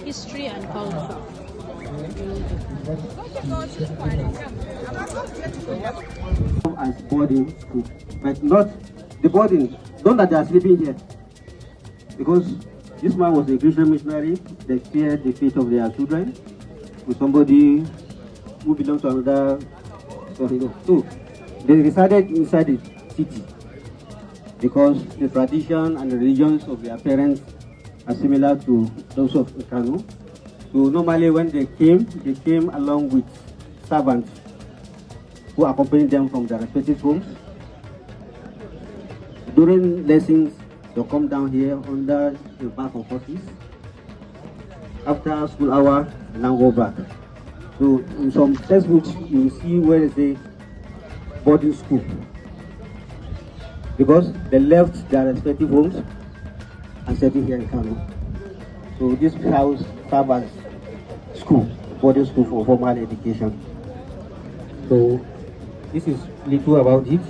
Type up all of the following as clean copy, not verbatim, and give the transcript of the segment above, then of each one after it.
History and culture. As boarding school, but not the boarding, not that they are sleeping here. Because this man was a Christian missionary, they feared the fate of their children with somebody who belonged to another. So they resided inside the city because the tradition and the religions of their parents are similar to those of Kano. So normally when they came along with servants who accompanied them from their respective homes. During lessons, they'll come down here under the back of horses. After school hour, and now go back. So in some textbooks, you will see where they say boarding school. Because they left their respective homes and settled here in Kano. So this house serves as school, boarding school for formal education. So this is little about it.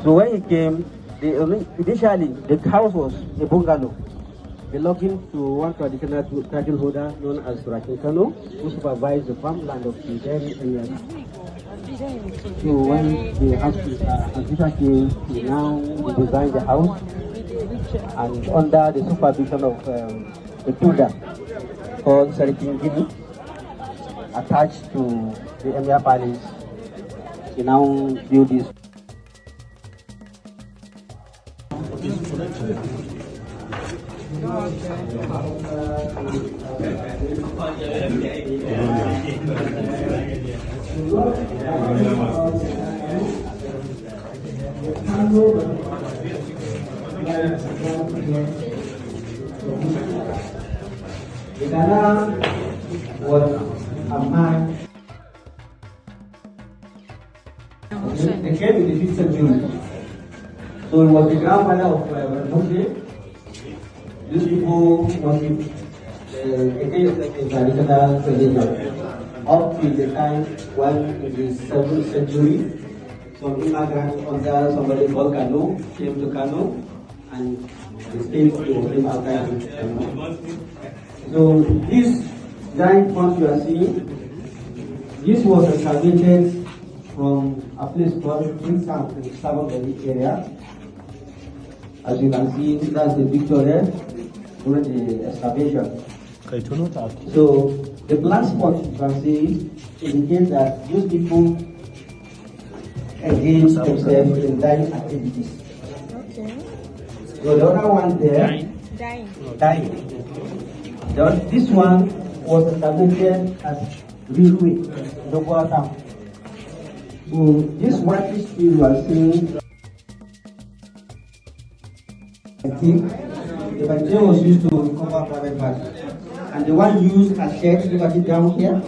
So when he came, initially the house was a bungalow belonging to one traditional title holder known as Kano, who supervised the farmland of the then Emirs. So when the house came, he now designed the house, and under the supervision of the builder called Gidan, attached to the Emir Palace, he now built this. Ghana was a man. They came in the 5th century. So he was the grandfather of Muslim. These people worship against the traditional religion. Up to the time when in the 7th century, some immigrants under somebody called Kano came to Kano and the state came after him. So this giant pond you are seeing, this was excavated from a place called Kingsam in the Southern Valley area. As you can see, that's the picture there during the excavation. So the black spot you can see indicates that these people engage themselves in dying activities. Okay. So the other one there, dying. This one was excavated as railway, local town. So this whitish field you are seeing, I think the material was used to cover private parts. And the one used as shed, look at it down here.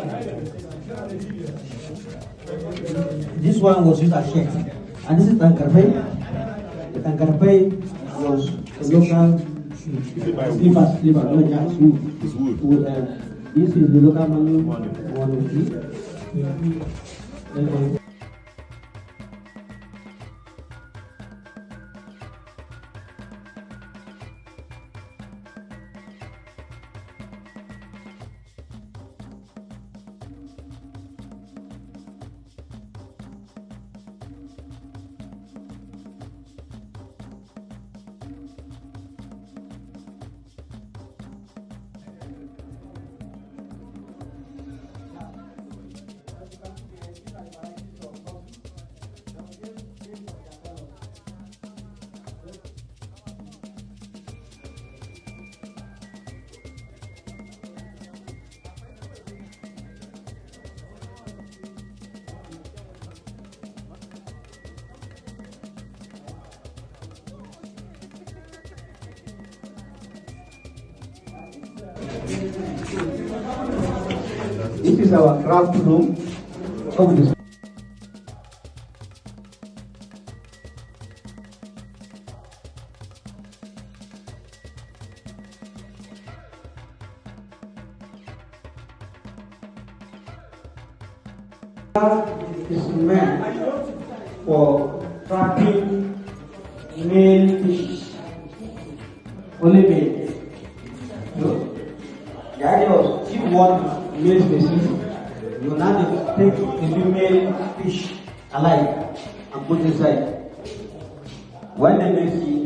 This one was used as shed. And this is Tankarpay. The Tankarpay was the local slipper, no jacks, wood. This is the local manual one of these. This is our craft room of this. Is meant for trapping male fish, only male. So, the idea was if one male species, you now take the female fish alive and put inside. When the male see